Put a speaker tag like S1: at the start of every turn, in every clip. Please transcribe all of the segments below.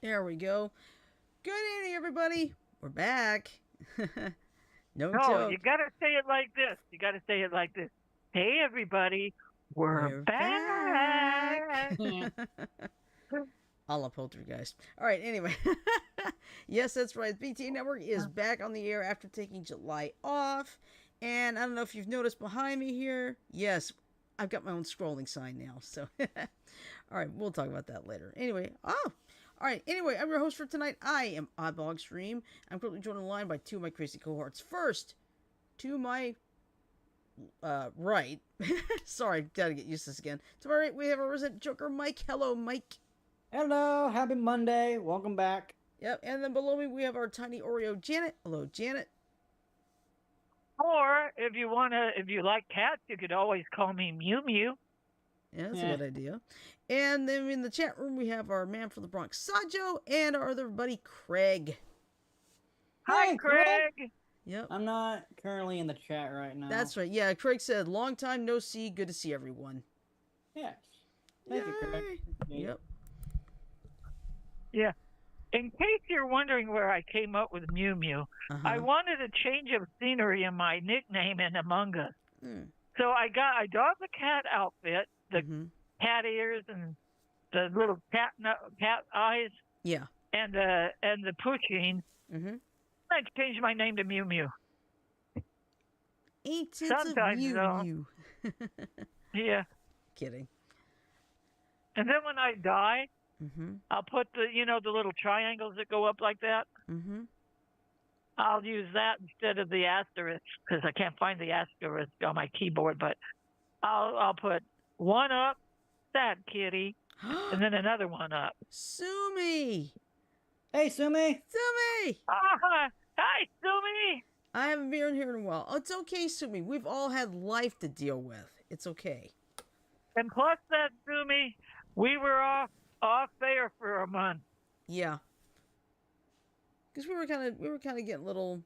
S1: There we go. Good evening, everybody. We're back. No
S2: No,
S1: joke.
S2: you gotta say it like this. You gotta say it like this. Hey, everybody, we're back.
S1: A la Poltergeist. All right, anyway. Yes, that's right. BTA Network is back on the air after taking July off. And I don't know if you've noticed behind me here. Yes, I've got my own scrolling sign now. So, all right, we'll talk about that later. Anyway, all right, anyway, I'm your host for tonight. I am Oddball Extreme. I'm currently joined on the line by two of my crazy cohorts. First, to my right. Sorry, gotta get used to this again. To my right, we have our resident Joker, Mike. Hello, Mike.
S3: Hello, happy Monday. Welcome back.
S1: Yep, and then below me, we have our tiny Oreo, Janet. Hello, Janet.
S2: Or if you like cats, you could always call me Mew Mew.
S1: Yeah, that's a good idea. And then in the chat room, we have our man from the Bronx, Sajo, and our other buddy, Craig.
S2: Hi, Craig.
S1: Yep.
S3: I'm not currently in the chat right now.
S1: That's right. Yeah, Craig said, long time no see. Good to see everyone.
S3: Yes. Thank you, Craig.
S1: Yep.
S2: Yeah. in case you're wondering where I came up with Mew Mew, I wanted a change of scenery in my nickname in Among Us. So I donned the cat outfit, the cat ears and the little cat eyes.
S1: Yeah.
S2: And the pushing. I changed my name to Mew Mew.
S1: Sometimes Mew Mew.
S2: Yeah.
S1: Kidding.
S2: And then when I die, I'll put the little triangles that go up like that. I'll use that instead of the asterisk because I can't find the asterisk on my keyboard. But I'll put one up, sad kitty, and then another one up.
S1: Sumi.
S3: Hey, Sumi.
S1: Sumi.
S2: Hi, Sumi.
S1: I haven't been here in a while. Oh, it's okay, Sumi. We've all had life to deal with. It's okay.
S2: And plus that, Sumi, we were off there for a month.
S1: Yeah. Because we were kind of getting a little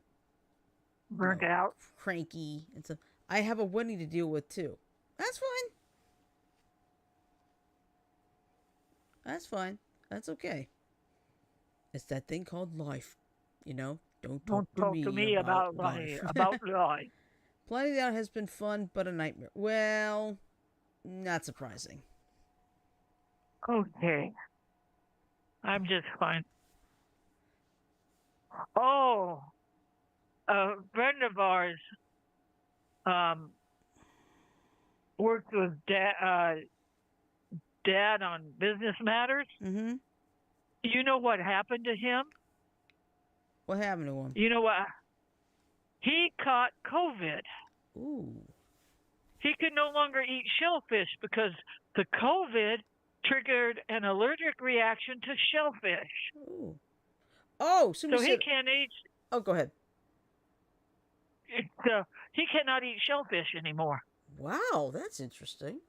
S2: burnt out,
S1: cranky, and so I have a wedding to deal with too. That's fine. That's fine. That's okay. It's that thing called life, Don't talk to me about life.
S2: About life.
S1: Planning it out has been fun, but a nightmare. Well, not surprising.
S2: Okay. I'm just fine. Oh, a friend of ours works with Dad on business matters. You know what happened to him?
S1: What happened to him?
S2: You know what? He caught COVID.
S1: Ooh.
S2: He could no longer eat shellfish because the COVID triggered an allergic reaction to shellfish.
S1: Ooh. Oh,
S2: so he can't eat.
S1: Oh, go ahead.
S2: He cannot eat shellfish anymore.
S1: Wow, that's interesting.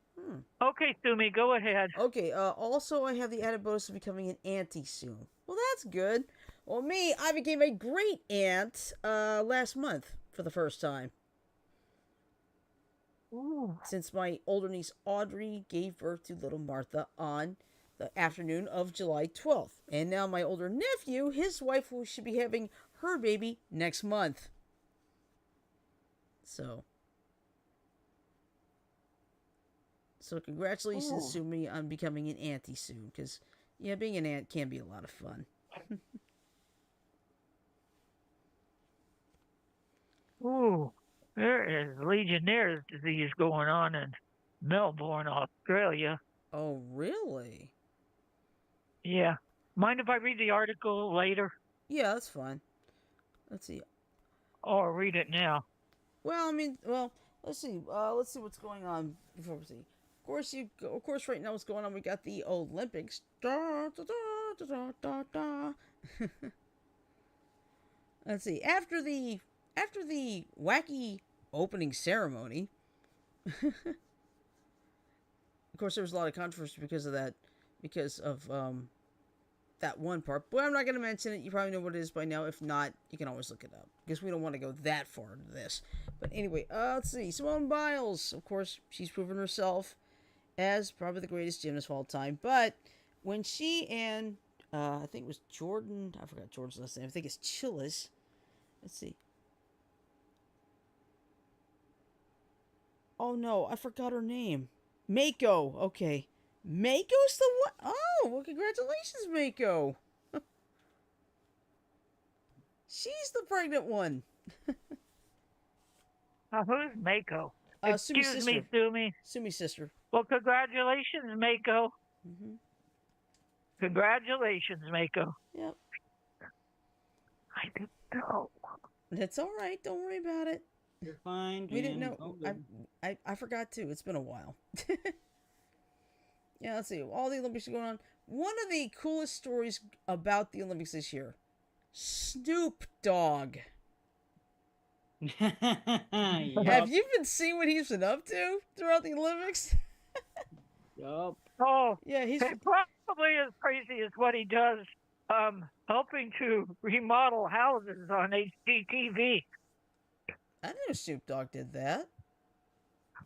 S2: Okay, Sumi, go ahead.
S1: Okay, also I have the added bonus of becoming an auntie soon. Well, that's good. Well, I became a great aunt last month for the first time.
S2: Ooh.
S1: Since my older niece Audrey gave birth to little Martha on the afternoon of July 12th. And now my older nephew, his wife, should be having her baby next month. So congratulations, Sumi, on becoming an auntie soon. Because, being an aunt can be a lot of fun.
S2: Ooh, there is Legionnaire's disease going on in Melbourne, Australia.
S1: Oh, really?
S2: Yeah. Mind if I read the article later?
S1: Yeah, that's fine. Let's see.
S2: Or read it now.
S1: Well, let's see. Let's see what's going on before we see. Of course, right now what's going on? We got the Olympics. Da, da, da, da, da, da. Let's see. After the wacky opening ceremony, of course, there was a lot of controversy because of that. Because of that one part. But I'm not going to mention it. You probably know what it is by now. If not, you can always look it up. Because we don't want to go that far into this. But anyway, let's see. Simone Biles, of course, she's proven herself as probably the greatest gymnast of all time. But when she and, I think it was Jordan, I forgot Jordan's last name. I think it's Chillis. Let's see. Oh no, I forgot her name. Mako. Okay. Mako's the one? Oh, well, congratulations, Mako. She's the pregnant one.
S2: Who's Mako?
S1: Excuse
S2: me, Sumi.
S1: Sumi's sister.
S2: Well, congratulations, Mako. Congratulations, Mako.
S1: Yep.
S2: I didn't know.
S1: That's all right. Don't worry about it.
S3: You're fine.
S1: We didn't know. I forgot too. It's been a while. Yeah, let's see. All the Olympics are going on. One of the coolest stories about the Olympics this year. Snoop Dogg.
S3: Yep.
S1: Have you been seeing what he's been up to throughout the Olympics?
S3: Yup.
S2: Oh,
S1: yeah, he's
S2: probably as crazy as what he does, helping to remodel houses on HGTV.
S1: I didn't know Snoop Dogg did that.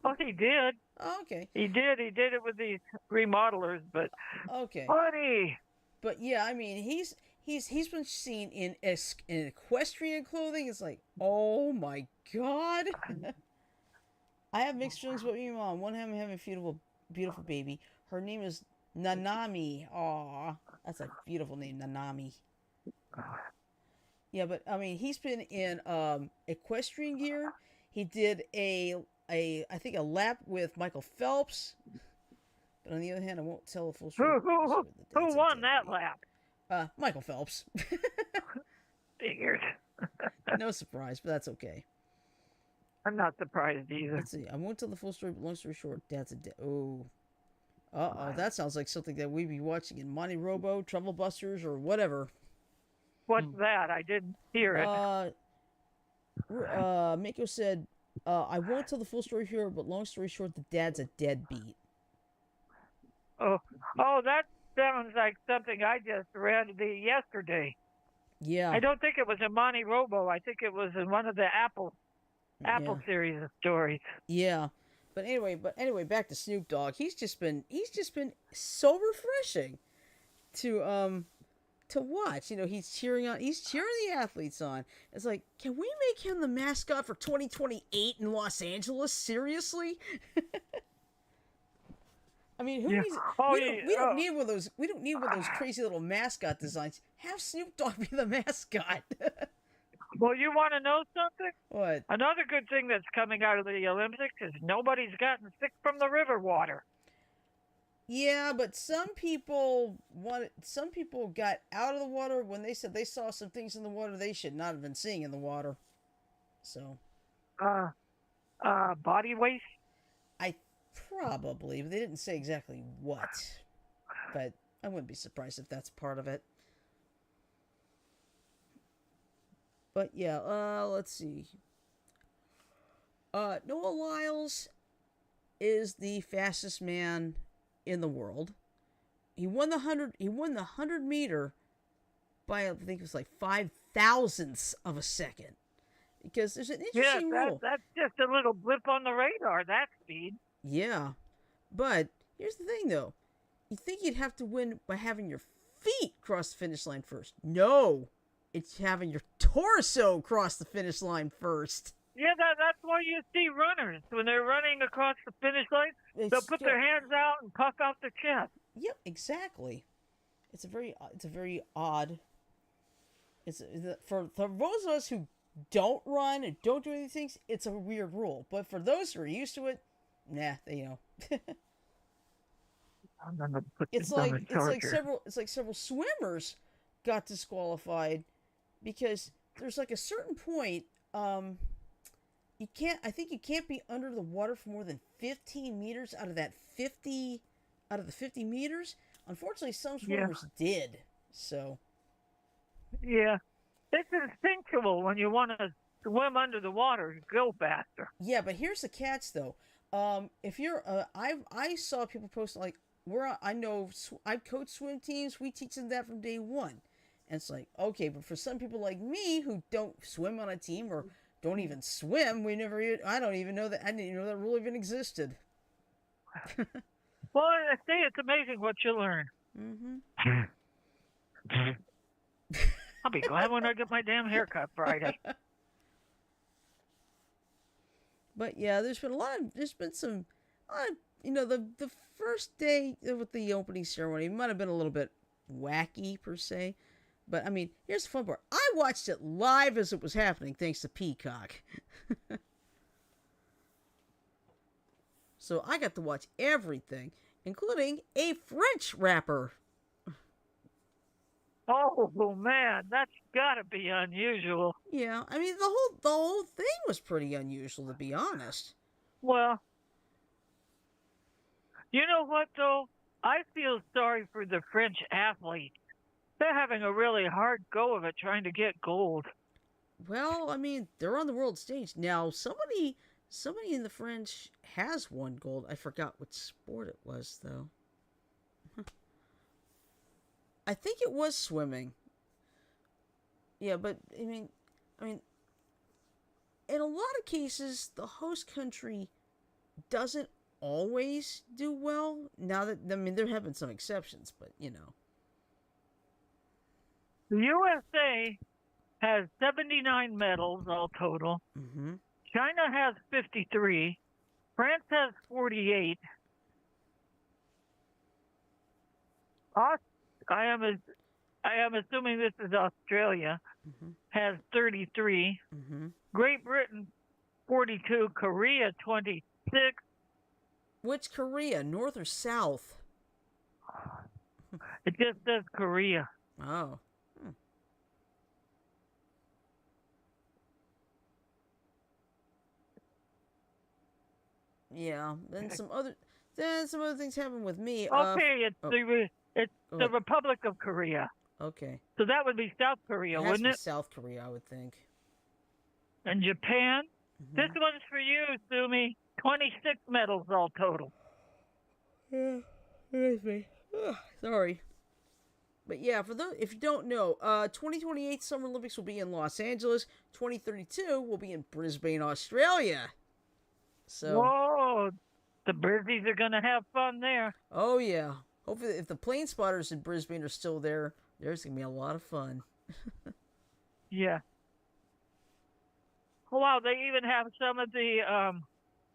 S2: Oh, he did.
S1: Oh, okay.
S2: He did it with these remodelers, but
S1: okay.
S2: funny.
S1: But yeah, I mean, he's he's been seen in equestrian clothing. It's like, oh my god. I have mixed feelings about your mom. One hand having a beautiful baby. Her name is Nanami. Aw, that's a beautiful name, Nanami. Yeah, but I mean, he's been in equestrian gear. He did a I think a lap with Michael Phelps. But on the other hand, I won't tell the full story.
S2: Who won that lap?
S1: Michael Phelps.
S2: Figured.
S1: No surprise, but that's okay.
S2: I'm not surprised either.
S1: Let's see. I won't tell the full story, but long story short, Dad's a oh. Uh-oh, that sounds like something that we'd be watching in Monty Robo, Trouble Busters, or whatever.
S2: What's that? I didn't hear it.
S1: Mako said, I won't tell the full story here, but long story short, the dad's a deadbeat.
S2: Oh, that sounds like something I just read yesterday.
S1: Yeah.
S2: I don't think it was in Monty Robo. I think it was in one of the Apple series of stories.
S1: Yeah. But anyway, back to Snoop Dogg. He's just been so refreshing to watch. You know, he's cheering the athletes on. It's like, can we make him the mascot for 2028 in Los Angeles? Seriously? I mean, we don't need one of those. We don't need one of those crazy little mascot designs. Have Snoop Dogg be the mascot.
S2: Well, you want to know something?
S1: What?
S2: Another good thing that's coming out of the Olympics is nobody's gotten sick from the river water.
S1: Yeah, but some people got out of the water when they said they saw some things in the water they should not have been seeing in the water. So.
S2: Body waste?
S1: Probably, but they didn't say exactly what. But I wouldn't be surprised if that's part of it. But yeah, let's see. Noah Lyles is the fastest man in the world. He won the 100 meter by, I think it was like 5 thousandths of a second. Because there's an interesting rule.
S2: That's just a little blip on the radar, that speed.
S1: Yeah, but here's the thing, though. You think you'd have to win by having your feet cross the finish line first. No, it's having your torso cross the finish line first.
S2: Yeah, that's why you see runners. When they're running across the finish line, they'll put their hands out and puff out their chest.
S1: Yep, exactly. It's a very odd... For those of us who don't run and don't do any things, it's a weird rule. But for those who are used to it, nah, you know. It's like several swimmers got disqualified because there's like a certain point you can't be under the water for more than 15 meters out of the 50 meters. Unfortunately, some swimmers did. So
S2: yeah, it's instinctual when you want to swim under the water, go faster.
S1: Yeah, but here's the catch though. If you're, I saw people post like, I coach swim teams. We teach them that from day one. And it's like, okay, but for some people like me who don't swim on a team or don't even swim, I didn't even know that rule even existed.
S2: Well, I say it's amazing what you learn.
S1: Mm-hmm.
S2: I'll be glad when I get my damn haircut Friday.
S1: But yeah, there's been some, the first day with the opening ceremony might have been a little bit wacky per se. But I mean, here's the fun part. I watched it live as it was happening thanks to Peacock. So I got to watch everything, including a French rapper.
S2: Oh man, that's gotta be unusual.
S1: Yeah, I mean the whole thing was pretty unusual, to be honest.
S2: Well, you know what though? I feel sorry for the French athletes. They're having a really hard go of it trying to get gold.
S1: Well, I mean, they're on the world stage now. Somebody in the French has won gold. I forgot what sport it was though. I think it was swimming. Yeah, but I mean, in a lot of cases, the host country doesn't always do well. Now that there have been some exceptions, but you know.
S2: The USA has 79 medals all total.
S1: Mm-hmm.
S2: China has 53. France has 48. I am assuming this is Australia,
S1: Mm-hmm.
S2: has 33.
S1: Mm-hmm.
S2: Great Britain 42. Korea 26.
S1: Which Korea, North or South?
S2: It just says Korea.
S1: Oh. Hmm. Yeah. Then some other things happen with me.
S2: Okay,
S1: Oh,
S2: it's
S1: go
S2: the
S1: ahead.
S2: Republic of Korea.
S1: Okay.
S2: So that would be South Korea,
S1: It has to
S2: wouldn't
S1: be
S2: it?
S1: South Korea, I would think.
S2: And Japan.
S1: Mm-hmm.
S2: This one's for you, Sumi. 26 medals all total.
S1: Yeah, it is me. Ugh, sorry. But yeah, for those if you don't know, 2028 Summer Olympics will be in Los Angeles. 2032 will be in Brisbane, Australia. So,
S2: Whoa, the Birdies are going to have fun there.
S1: oh yeah. Hopefully, if the plane spotters in Brisbane are still there, there's gonna be a lot of fun.
S2: Yeah. Oh, wow, they even have some of the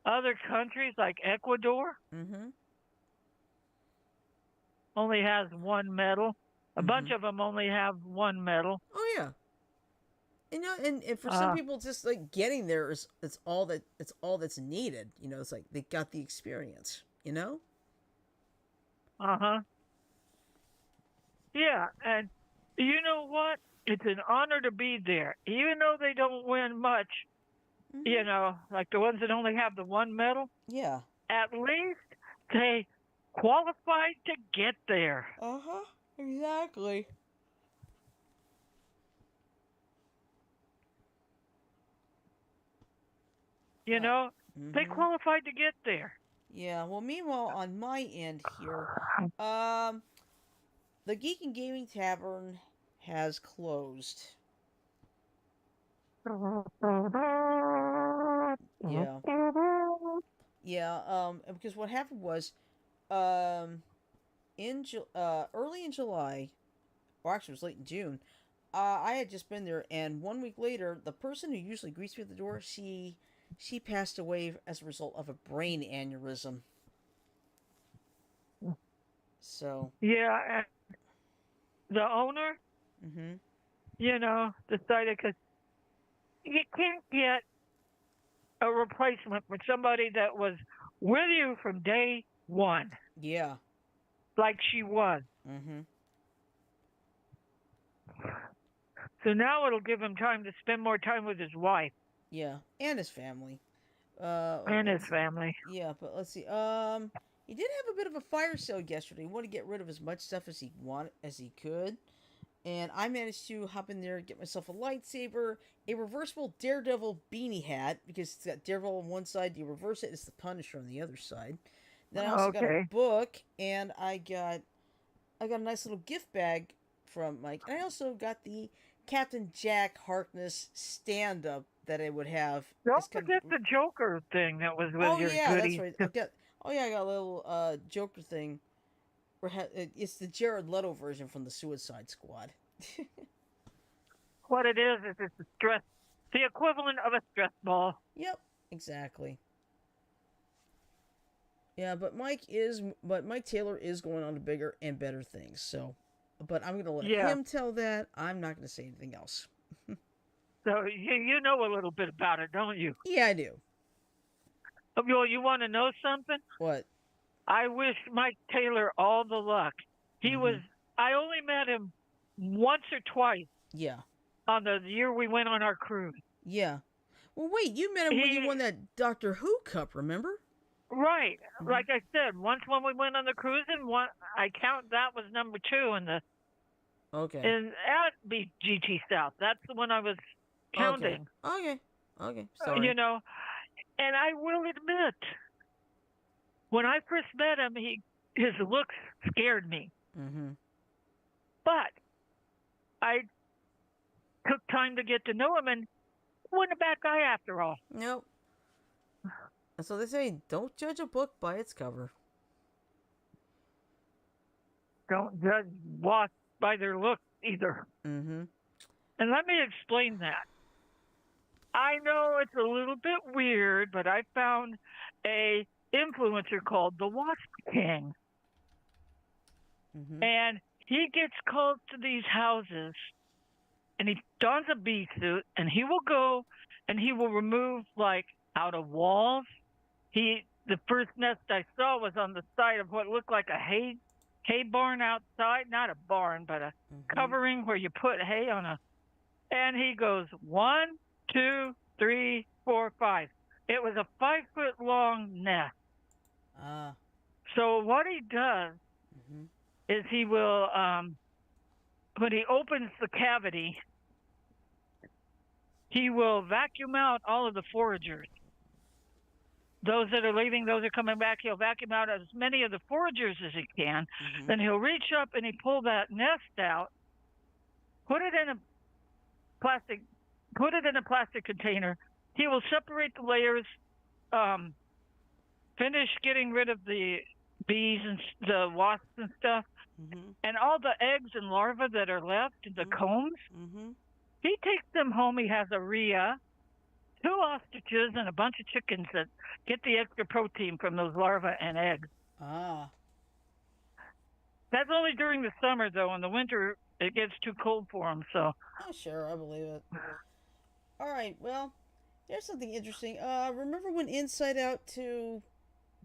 S2: other countries like Ecuador
S1: Mm-hmm.
S2: only has one medal. A bunch of them only have one medal.
S1: Oh yeah. And, you know, and for some people, just like getting there is it's all that's needed. You know, it's like they got the experience. You know.
S2: Uh-huh. Yeah, and you know what? It's an honor to be there. Even though they don't win much, you know, like the ones that only have the one medal,
S1: Yeah.
S2: at least they qualified to get there.
S1: Uh-huh. Exactly.
S2: You know, they qualified to get there.
S1: Yeah. Well, meanwhile, on my end here, the Geek and Gaming Tavern has closed. Yeah. Yeah. Because what happened was, um, early in July, or actually it was late in June. I had just been there, and 1 week later, the person who usually greets me at the door, she passed away as a result of a brain aneurysm. So.
S2: Yeah, and the owner,
S1: Mm-hmm.
S2: you know, decided because you can't get a replacement for somebody that was with you from day one,
S1: Yeah.
S2: like she was.
S1: Mm-hmm.
S2: So now it'll give him time to spend more time with his wife
S1: Yeah, and his family.
S2: and his family.
S1: Yeah, but let's see. He did have a bit of a fire sale yesterday. He wanted to get rid of as much stuff as he could, and I managed to hop in there, get myself a lightsaber, a reversible Daredevil beanie hat because it's got Daredevil on one side. You reverse it, it's the Punisher on the other side. Then I also got a book, and I got a nice little gift bag from Mike, and I also got the Captain Jack Harkness stand up that I would have.
S2: Don't forget the Joker thing that was with your goodie.
S1: That's right. I got a little Joker thing. It's the Jared Leto version from the Suicide Squad.
S2: What it is it's the equivalent of a stress ball.
S1: Yep, exactly. Yeah, but Mike Taylor is going on to bigger and better things. So, but I'm gonna let him tell that. I'm not gonna say anything else.
S2: So you know a little bit about it, don't you?
S1: Yeah, I do.
S2: Well, you want to know something?
S1: What?
S2: I wish Mike Taylor all the luck. I only met him once or twice.
S1: Yeah.
S2: On the year we went on our cruise.
S1: Yeah. Well, wait, you met him when you won that Doctor Who Cup, remember?
S2: Right. Like I said, once when we went on the cruise, and I count that was number 2 in the.
S1: Okay.
S2: And at GT South, that's the one I was counting.
S1: Okay. Sorry.
S2: You know, and I will admit, when I first met him, his looks scared me.
S1: Mm-hmm.
S2: But I took time to get to know him, and he wasn't a bad guy after all.
S1: Nope. So they say, don't judge a book by its cover.
S2: Don't judge walk by their look either.
S1: Mm-hmm.
S2: And let me explain that. I know it's a little bit weird, but I found a influencer called the Wasp King.
S1: Mm-hmm.
S2: And he gets called to these houses and he dons a bee suit and he will go and he will remove like out of walls. The first nest I saw was on the side of what looked like a hay barn outside, not a barn, but a covering where you put hay on a. And he goes 1, 2, 3, 4, 5. It was a 5-foot long nest. So what he does is he will, when he opens the cavity, he will vacuum out all of the foragers. Those that are leaving, those that are coming back, he'll vacuum out as many of the foragers as he can. Then he'll reach up and he pull that nest out, put it in a plastic container. He will separate the layers, finish getting rid of the bees and the wasps and stuff, and all the eggs and larvae that are left in the combs. He takes them home. He has a rhea, 2 ostriches, and a bunch of chickens that get the extra protein from those larvae and eggs. That's only during the summer, though. In the winter, it gets too cold for them. So.
S1: Oh, sure, I believe it. All right, well, here's something interesting. Remember when Inside Out 2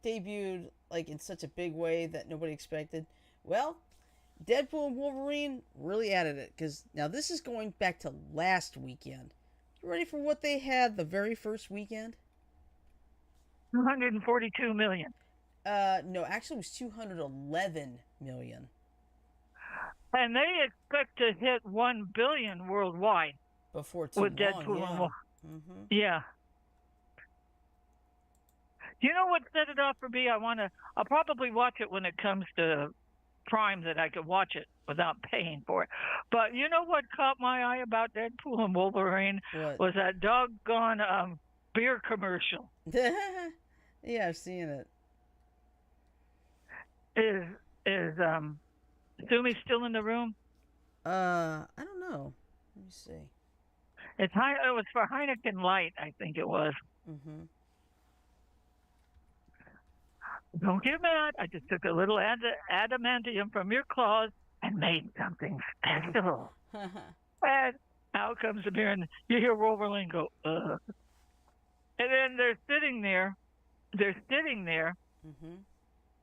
S1: debuted like in such a big way that nobody expected? Well, Deadpool and Wolverine really added it, because now this is going back to last weekend. You ready for what they had the very first weekend?
S2: 242 million.
S1: No, actually it was 211 million.
S2: And they expect to hit 1 billion worldwide
S1: before too
S2: with
S1: long,
S2: Deadpool
S1: yeah.
S2: and Wolverine. Yeah. You know what set it off for me? I'll probably watch it when it comes to Prime, that I could watch it without paying for it. But you know what caught my eye about Deadpool and Wolverine?
S1: What?
S2: Was that doggone beer commercial.
S1: Yeah, I've seen it.
S2: Is Sumi still in the room?
S1: I don't know. Let me see.
S2: It was for Heineken Light, I think it was. Don't get mad. I just took a little adamantium from your claws and made something special. And out comes the beer, and you hear Wolverine go, ugh. And then they're sitting there.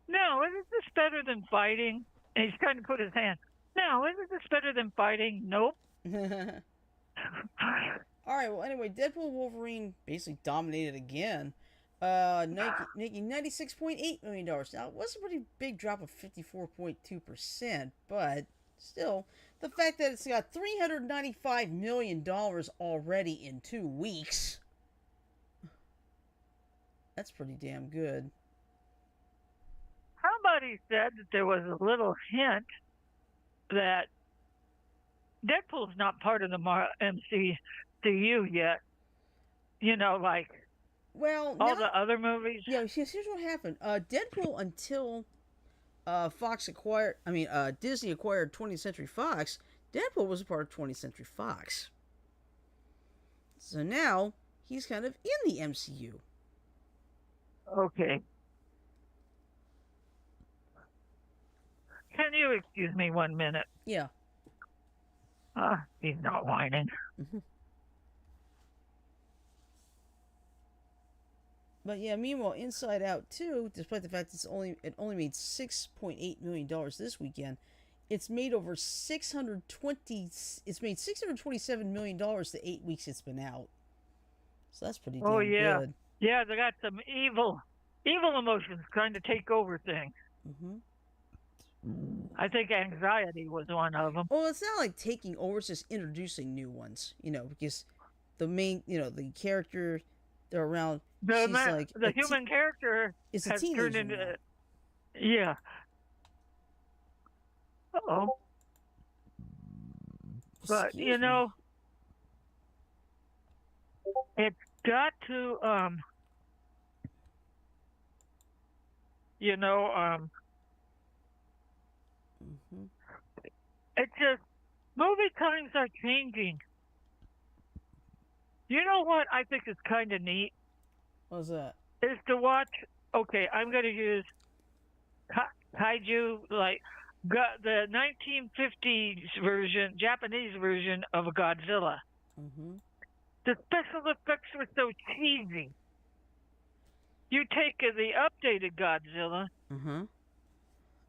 S2: No, isn't this better than fighting? And he's trying to put his hand. No, isn't this better than fighting? Nope.
S1: All right, well, anyway, Deadpool Wolverine basically dominated again. Making $96.8 million. Now, it was a pretty big drop of 54.2%, but still, the fact that it's got $395 million already in 2 weeks, that's pretty damn good.
S2: Somebody said that there was a little hint that Deadpool's not part of the MCU yet. You know, like
S1: all
S2: the other movies.
S1: Yeah, here's what happened. Deadpool, until Disney acquired 20th Century Fox, Deadpool was a part of 20th Century Fox. So now he's kind of in the MCU.
S2: Okay. Can you excuse me 1 minute?
S1: Yeah.
S2: He's not whining.
S1: But yeah, meanwhile, Inside Out 2, despite the fact it only made $6.8 million this weekend, it's made $627 million the 8 weeks it's been out. So that's pretty damn good.
S2: Yeah, they got some evil emotions trying to take over things. I think anxiety was one of them.
S1: Well, it's not like taking over; it's just introducing new ones. Because the main, the character they're around.
S2: The human character
S1: is a
S2: has
S1: teenager
S2: turned into.
S1: now.
S2: Yeah. Uh-oh. But
S1: Excuse me.
S2: It's got to it's just movie times are changing. You know what I think is kind of neat
S1: What's that?
S2: is to watch. Okay, I'm going to use kaiju like the 1950s version, Japanese version of Godzilla.
S1: Mm-hmm.
S2: The special effects were so cheesy. You take the updated Godzilla,
S1: Mm-hmm.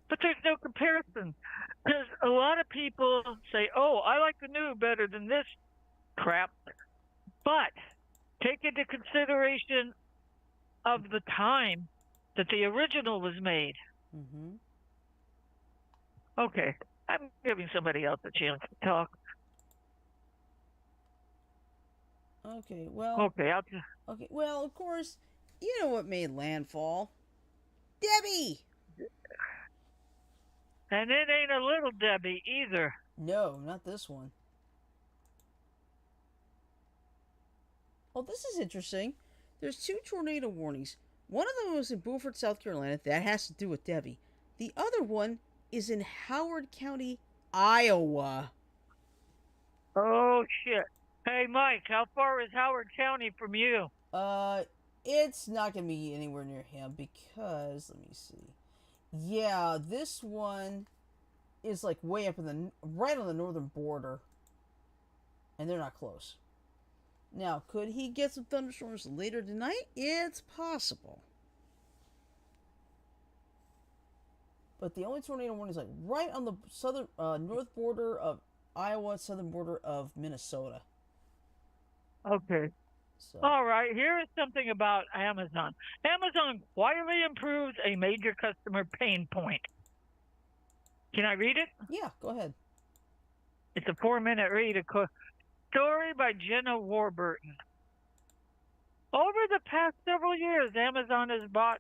S2: but there's no comparison. Because a lot of people say, oh, I like the new better than this crap. But take into consideration of the time that the original was made.
S1: Mm-hmm.
S2: Okay, I'm giving somebody else a chance to talk.
S1: Okay, well,
S2: Okay,
S1: okay, well, of course, you know what made landfall? Debbie!
S2: and it ain't a little Debbie either.
S1: No, not this one. Oh, this is interesting. There's two tornado warnings. One of them was in Beaufort, South Carolina. That has to do with Debbie. The other one is in Howard County, Iowa.
S2: Oh shit! Hey Mike, how far is Howard County from you?
S1: Uh, it's not gonna be anywhere near him because let me see. Yeah, this one is like way up in the right on the northern border, and they're not close. Now, could he get some thunderstorms later tonight? It's possible. But the only tornado warning is like right on the southern north border of Iowa, southern border of Minnesota.
S2: Okay.
S1: So,
S2: All right, here is something about Amazon. Amazon quietly improves a major customer pain point. Can I read it?
S1: yeah, go ahead.
S2: It's a 4-minute read. A story by Jenna Warburton. Over the past several years, Amazon has bought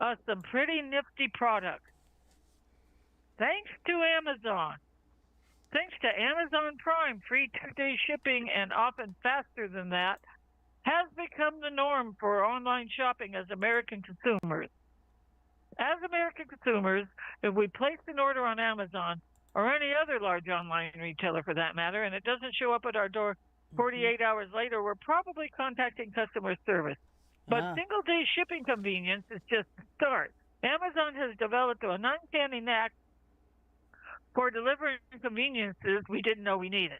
S2: us some pretty nifty products. Thanks to Amazon. Thanks to Amazon Prime, free 2-day shipping and often faster than that has become the norm for online shopping as American consumers. As American consumers, if we place an order on Amazon or any other large online retailer for that matter, and it doesn't show up at our door 48 hours later, we're probably contacting customer service. But single day shipping convenience is just the start. Amazon has developed an uncanny knack for delivering conveniences we didn't know we needed.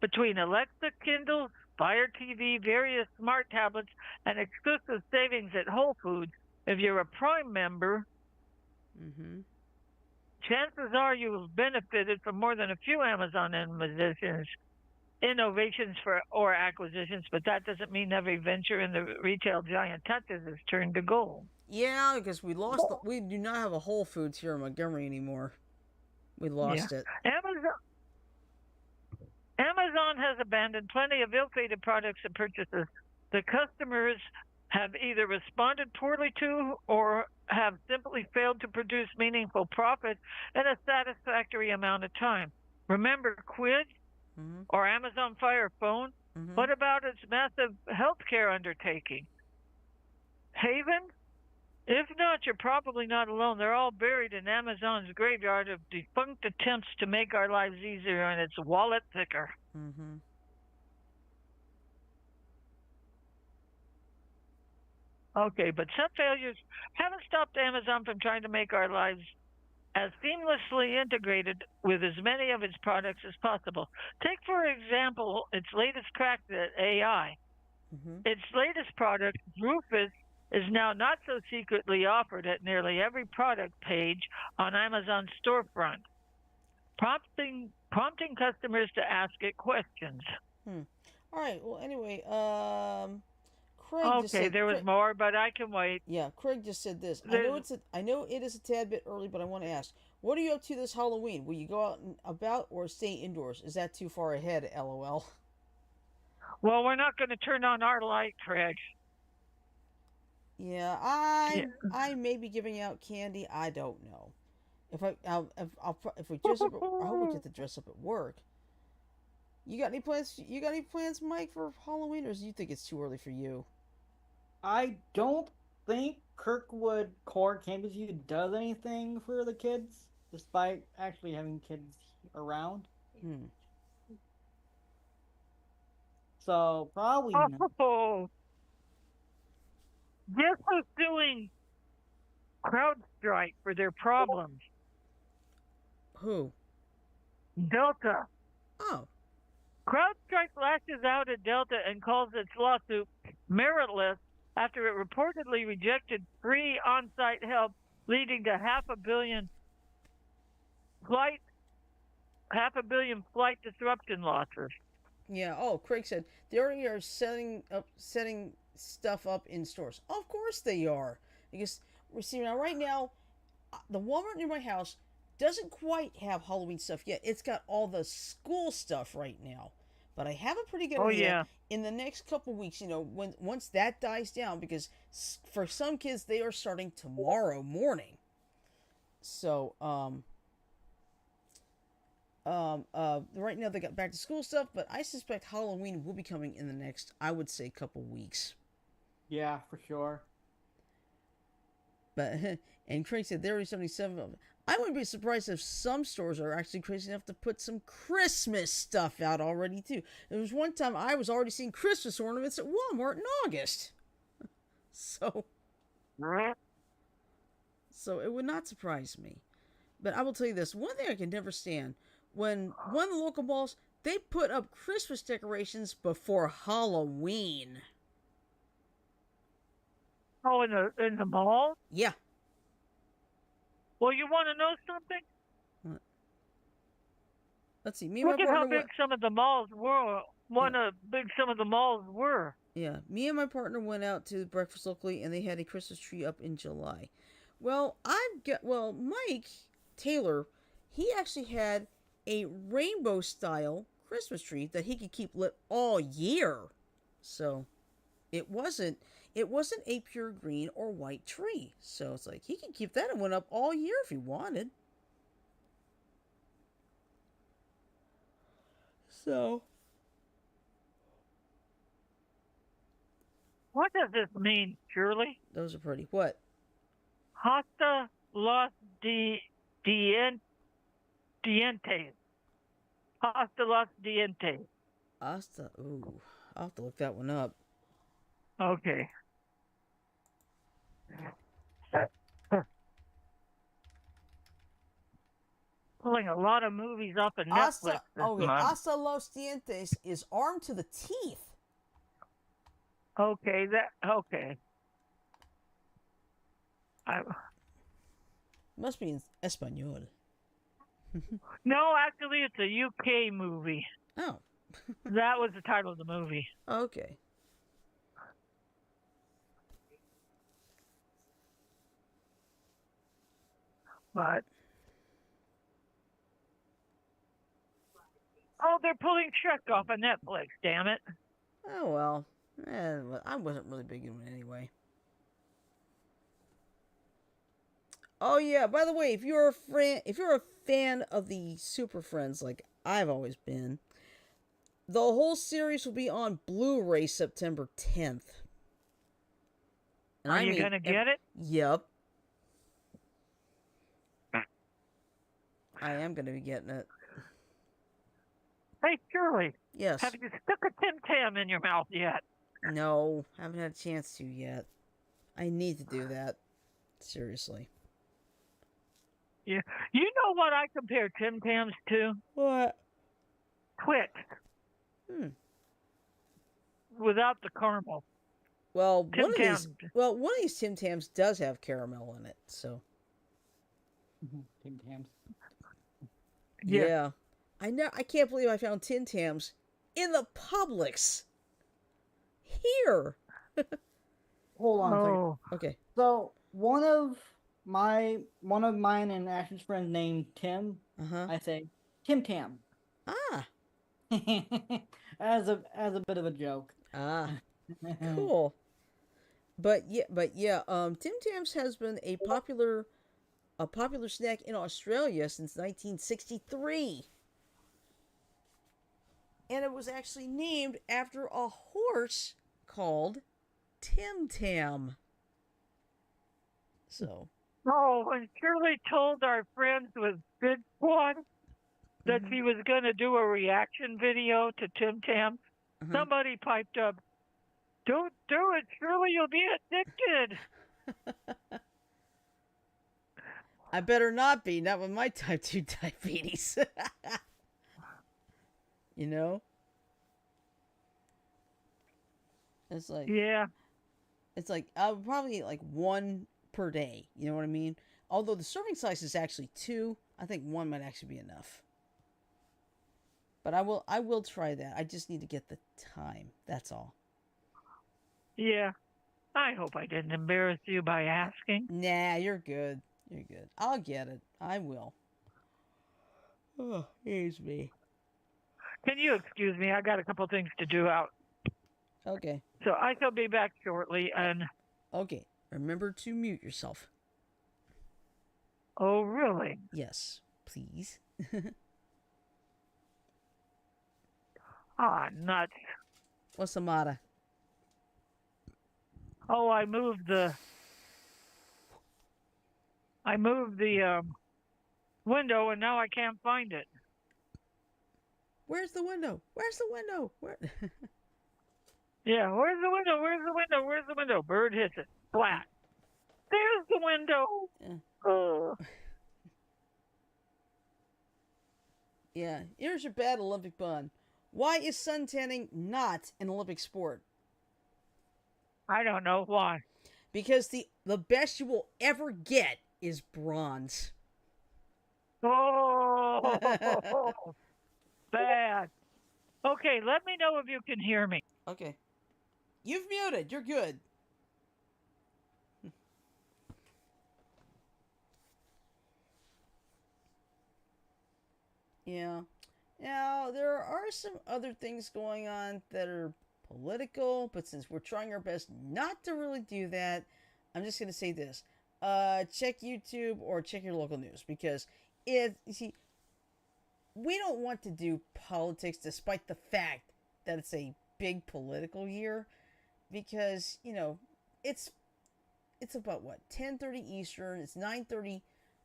S2: Between Alexa, Kindle, Fire TV, various smart tablets, and exclusive savings at Whole Foods, if you're a Prime member, chances are you have benefited from more than a few Amazon innovations or acquisitions, but that doesn't mean every venture in the retail giant touches has turned to gold.
S1: Yeah, because we do not have a Whole Foods here in Montgomery anymore. We lost it.
S2: Amazon has abandoned plenty of ill-fated products and purchases. The customers have either responded poorly to or have simply failed to produce meaningful profit in a satisfactory amount of time. Remember Quid or Amazon Fire Phone? What about its massive healthcare undertaking? Haven? If not, you're probably not alone. They're all buried in Amazon's graveyard of defunct attempts to make our lives easier and its wallet thicker. Okay, but some failures haven't stopped Amazon from trying to make our lives as seamlessly integrated with as many of its products as possible. Take, for example, its latest crack at AI. Its latest product, Rufus, is now not so secretly offered at nearly every product page on Amazon's storefront, prompting customers to ask it questions.
S1: All right. Well, anyway, Craig just
S2: Okay,
S1: said,
S2: there was more, but I can wait.
S1: Yeah, Craig just said this. I know it is a tad bit early, but I want to ask, what are you up to this Halloween? Will you go out and about or stay indoors? Is that too far ahead? LOL.
S2: Well, we're not going to turn on our light, Craig.
S1: Yeah, I may be giving out candy. I don't know. If we dress up, I hope we get to dress up at work. You got any plans? You got any plans, Mike, for Halloween, or do you think it's too early for you?
S3: I don't think Kirkwood Core Campus U does anything for the kids, despite actually having kids around. So probably not.
S2: Oh, guess who's doing CrowdStrike for their problems?
S1: Who?
S2: Delta.
S1: Oh.
S2: CrowdStrike lashes out at Delta and calls its lawsuit meritless after it reportedly rejected free on-site help, leading to flight half a billion flight disruption losses.
S1: Yeah. Oh, Craig said they already are setting stuff up in stores. Of course they are, because we see now right now, the Walmart near my house doesn't quite have Halloween stuff yet. It's got all the school stuff right now, but I have a pretty good
S2: Oh
S1: idea.
S2: yeah.
S1: In the next couple weeks, when once that dies down, because for some kids they are starting tomorrow morning. So right now they got back to school stuff, but I suspect Halloween will be coming in the next, I would say, couple weeks.
S3: Yeah, for sure.
S1: But and Craig said there are 77 of them. I wouldn't be surprised if some stores are actually crazy enough to put some Christmas stuff out already too. There was one time I was already seeing Christmas ornaments at Walmart in August. So it would not surprise me. But I will tell you this, one thing I can never stand, when one of the local malls, they put up Christmas decorations before Halloween.
S2: Oh, in the mall?
S1: Yeah.
S2: Well, you want to know something?
S1: What? Let's see. Me and
S2: Look
S1: my
S2: at how
S1: partner
S2: big some of the malls were. Big some of the malls were.
S1: Yeah, me and my partner went out to breakfast locally, and they had a Christmas tree up in July. Well, Mike Taylor, he actually had a rainbow style Christmas tree that he could keep lit all year. So it wasn't a pure green or white tree. So it's like he could keep that and went up all year if he wanted. So
S2: What does this mean, Shirley?
S1: those are pretty. What?
S2: Hasta los dientes. Hasta los dientes.
S1: Asta. Ooh, I'll have to look that one up.
S2: Okay. Pulling a lot of movies off of Netflix this month.
S1: Hasta los dientes is armed to the teeth.
S2: Okay, okay.
S1: Must be in Espanol.
S2: No, actually, it's a UK movie.
S1: Oh.
S2: That was the title of the movie.
S1: Okay.
S2: But they're pulling Shrek off of Netflix. Damn it!
S1: Oh well. I wasn't really big into it anyway. Oh yeah. By the way, if you're a fan of the Super Friends like I've always been, the whole series will be on Blu-ray September 10th.
S2: And Are you gonna get it?
S1: Yep. I am gonna be getting it.
S2: Hey, Shirley.
S1: Yes.
S2: Have you stuck a Tim Tam in your mouth yet?
S1: No, haven't had a chance to yet. I need to do that. Seriously.
S2: Yeah. You know what I compare Tim Tams to?
S1: What?
S2: Twix. Without the caramel.
S1: Well, one of these Tim Tams does have caramel in it, so.
S3: Tim Tams.
S1: Yeah. I can't believe I found Tim Tams in the Publix. Here.
S3: Hold on a second.
S1: Okay.
S3: So one of mine and Ash's friends named Tim. I say Tim Tam.
S1: Ah.
S3: as a bit of a joke.
S1: Ah. Cool. But yeah, Tim Tams has been a popular snack in Australia since 1963. And it was actually named after a horse called Tim Tam. So.
S2: Oh, when Shirley told our friends with Big Squad that she was going to do a reaction video to Tim Tam, somebody piped up, "Don't do it, Shirley, you'll be addicted."
S1: I better not be, not with my type 2 diabetes. You know? It's like,
S2: Yeah.
S1: it's like, I would probably eat like one per day. You know what I mean? Although the serving size is actually 2, I think 1 might actually be enough. But I will try that. I just need to get the time. That's all.
S2: Yeah. I hope I didn't embarrass you by asking.
S1: Nah, you're good. You're good. I'll get it. I will. Oh, here's me.
S2: Can you excuse me? I got a couple things to do out.
S1: Okay.
S2: So I shall be back shortly. And
S1: okay. Remember to mute yourself.
S2: Oh, really?
S1: Yes, please.
S2: Nuts.
S1: What's the matter?
S2: Oh, I moved the window, and now I can't find it.
S1: Where's the window? Where's the window? Where?
S2: Yeah, where's the window? Where's the window? Where's the window? Bird hits it. Flat. There's the window.
S1: Yeah, here's your bad Olympic bun. Why is suntanning not an Olympic sport?
S2: I don't know why.
S1: Because the best you will ever get is bronze.
S2: Oh, bad. Okay, let me know if you can hear me.
S1: Okay. You've muted. You're good. Yeah. Now, there are some other things going on that are political, but since we're trying our best not to really do that, I'm just going to say this. Check YouTube or check your local news, because you see, we don't want to do politics despite the fact that it's a big political year, because, you know, it's about what, 10:30 Eastern, it's 9:30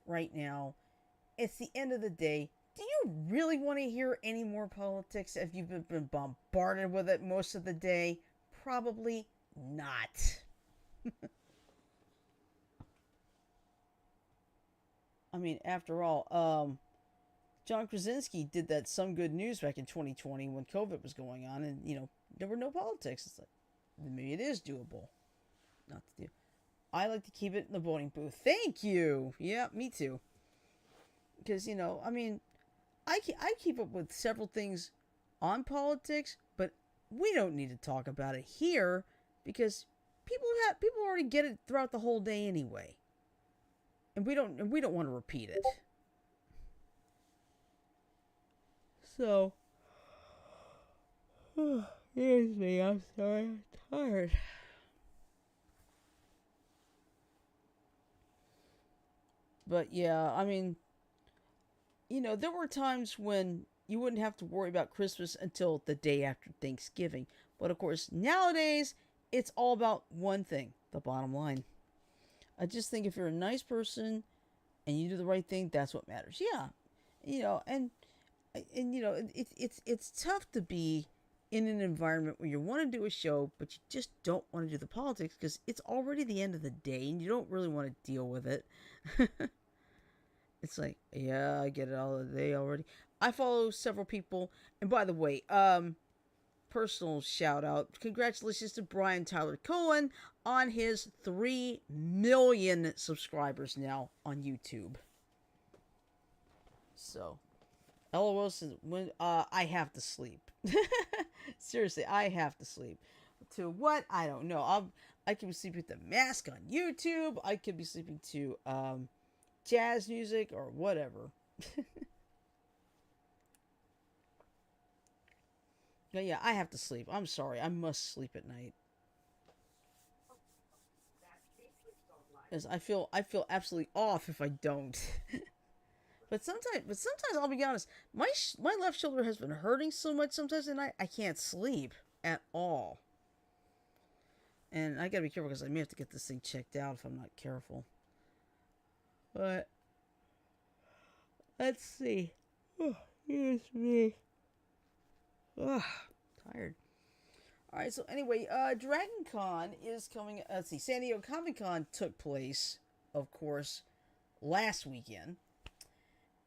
S1: right now. It's the end of the day. Do you really want to hear any more politics if you've been bombarded with it most of the day? Probably not. I mean, after all, John Krasinski did that Some Good News back in 2020 when COVID was going on, and, you know, there were no politics. It's like, maybe it is doable. Not to do. I like to keep it in the voting booth. Thank you. Yeah, me too. Because, you know, I mean, I keep up with several things on politics, but we don't need to talk about it here because people already get it throughout the whole day anyway, and we don't want to repeat it. So, here's me. I'm sorry. I'm tired. But yeah, I mean, you know, there were times when you wouldn't have to worry about Christmas until the day after Thanksgiving. But of course, nowadays, it's all about one thing, the bottom line. I just think if you're a nice person and you do the right thing, that's what matters. Yeah. You know, and you know, it's tough to be in an environment where you want to do a show, but you just don't want to do the politics because it's already the end of the day and you don't really want to deal with it. It's like, yeah, I get it all the day already. I follow several people, and by the way, personal shout out, congratulations to Brian Tyler Cohen on his 3 million subscribers now on YouTube. So, LOL says, when I have to sleep. Seriously, I have to sleep. To what? I don't know. I could be sleeping with the mask on YouTube. I could be sleeping to jazz music or whatever. But yeah, I have to sleep. I'm sorry. I must sleep at night. Because I feel absolutely off if I don't. But sometimes I'll be honest. My left shoulder has been hurting so much sometimes at night I can't sleep at all. And I gotta be careful because I may have to get this thing checked out if I'm not careful. But let's see. Oh, here's me. Oh, tired. All right. So anyway, Dragon Con is coming. Let's see. San Diego Comic Con took place, of course, last weekend.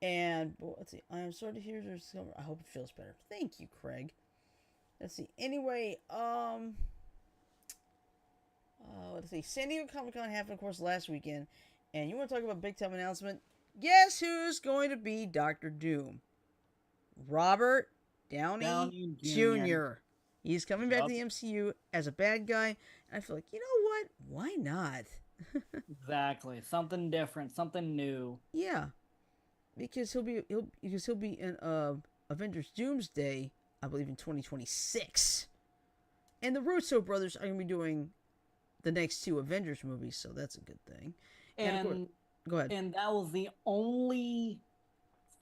S1: And well, let's see. I'm sorry to hear there's some. I hope it feels better. Thank you, Craig. Let's see. Anyway, let's see. San Diego Comic Con happened, of course, last weekend. And you want to talk about big time announcement? Guess who's going to be Doctor Doom? Robert Downey Jr. He's coming back to the MCU as a bad guy. And I feel like, you know what? Why not?
S3: Exactly. Something different. Something new.
S1: Yeah. Because he'll be in Avengers Doomsday, I believe, in 2026. And the Russo brothers are going to be doing the next two Avengers movies, so that's a good thing. And of course, go ahead.
S3: And that was the only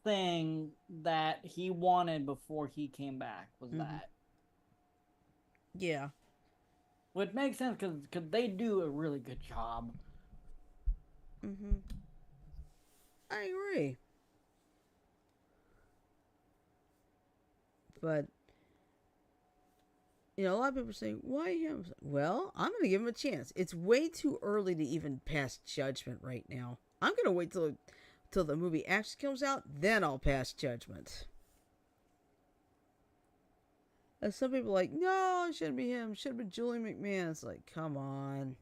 S3: thing that he wanted before he came back, was that.
S1: Yeah.
S3: Which makes sense, because they do a really good job.
S1: I agree. But, you know, a lot of people are saying, why him? Well, I'm going to give him a chance. It's way too early to even pass judgment right now. I'm going to wait till the movie actually comes out, then I'll pass judgment. And some people are like, no, it shouldn't be him. It should have been Julie McMahon. It's like, come on.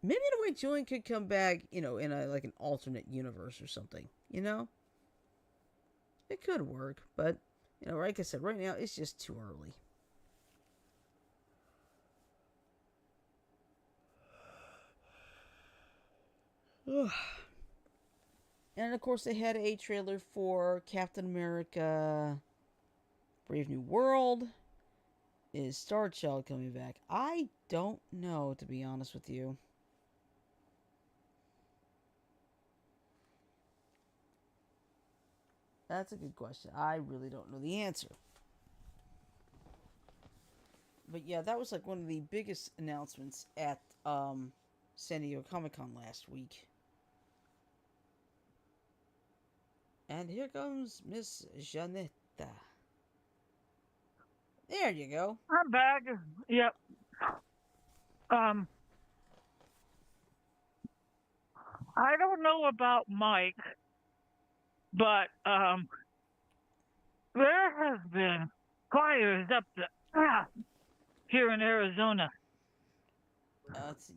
S1: Maybe in a way Julian could come back, you know, in an alternate universe or something, you know? It could work, but, you know, like I said, right now, it's just too early. And, of course, they had a trailer for Captain America Brave New World. Is Star Child coming back? I don't know, to be honest with you. That's a good question. I really don't know the answer. But yeah, that was like one of the biggest announcements at San Diego Comic-Con last week. And here comes Miss Janetta. There you go.
S2: I'm back. Yep. I don't know about Mike, but there has been fires up here in Arizona.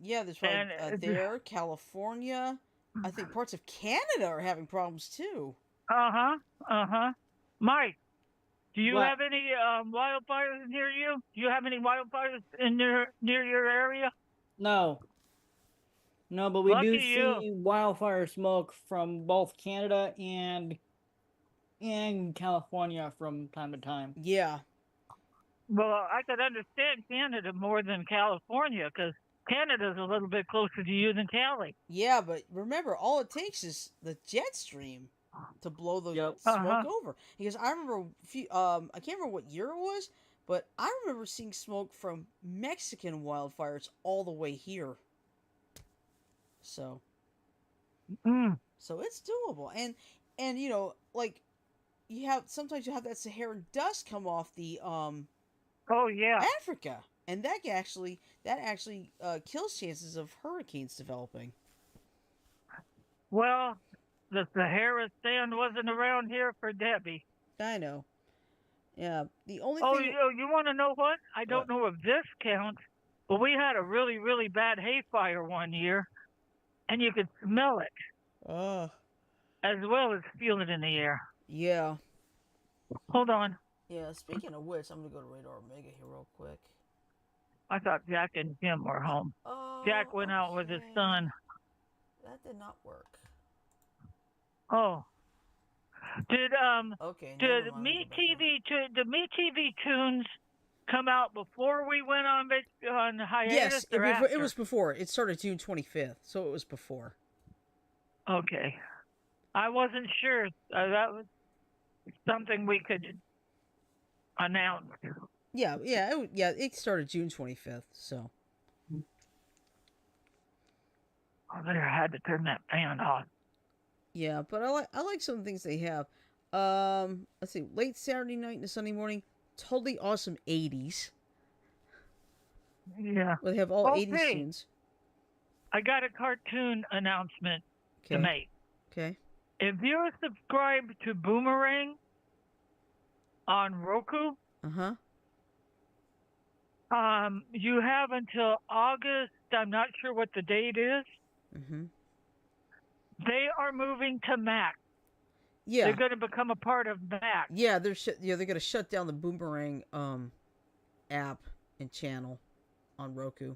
S1: Yeah, there's probably there, California. I think parts of Canada are having problems too.
S2: Mike, do you have any wildfires near you? Do you have any wildfires near your area?
S3: No, but we do see wildfire smoke from both Canada and California from time to time.
S1: Yeah.
S2: Well, I could understand Canada more than California, because Canada's a little bit closer to you than Cali.
S1: Yeah, but remember, all it takes is the jet stream to blow the smoke over. Because I remember, I can't remember what year it was, but I remember seeing smoke from Mexican wildfires all the way here. So it's doable, and you know, like sometimes you have that Saharan dust come off the Africa, and that actually kills chances of hurricanes developing.
S2: Well, the Sahara sand wasn't around here for Debbie.
S1: I know. Yeah, the only
S2: thing. You want to know what? I don't know if this counts, but we had a really, really bad hay fire one year, and you could smell it. As well as feel it in the air.
S1: Yeah.
S2: Hold on.
S1: Yeah, speaking of which, I'm going to go to Radar Omega here real quick.
S2: I thought Jack and Jim were home. Jack went out with his son.
S1: That did not work.
S2: Oh. Did Me TV Tunes come out before we went on hiatus?
S1: Yes, it was before. It started June 25th, so it was before.
S2: Okay. I wasn't sure. That was something we could announce.
S1: Yeah, it started June 25th, so.
S2: I had to turn that fan off.
S1: Yeah, but I like some of the things they have. Let's see, late Saturday night into Sunday morning, totally awesome 80s.
S2: Yeah.
S1: Where they have all 80s tunes.
S2: I got a cartoon announcement to make.
S1: Okay.
S2: If you're subscribed to Boomerang on Roku, you have until August. I'm not sure what the date is. They are moving to Mac. Yeah, they're going to become a part of Mac.
S1: Yeah, they're going to shut down the Boomerang app and channel on Roku.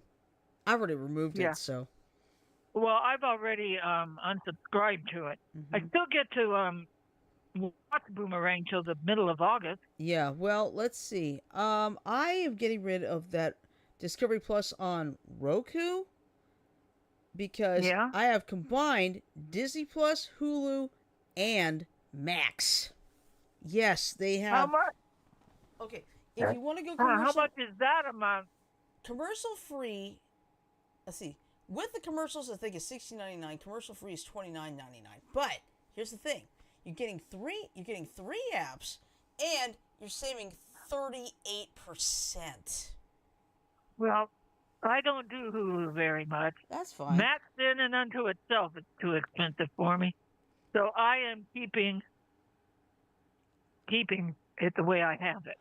S1: I already removed it, so.
S2: Well, I've already unsubscribed to it. I still get to watch Boomerang till the middle of August.
S1: Yeah, well, let's see. I am getting rid of that Discovery Plus on Roku because I have combined Disney Plus, Hulu, and Max. Yes, they have.
S2: How much?
S1: Okay, if you want to go commercial,
S2: how much is that a month?
S1: Commercial free. Let's see. With the commercials, I think it's $16.99. Commercial free is $29.99. But here's the thing: you're getting three apps, and you're saving 38%.
S2: Well, I don't do Hulu very much.
S1: That's fine.
S2: Max in and unto itself is too expensive for me. So I am keeping it the way I have it.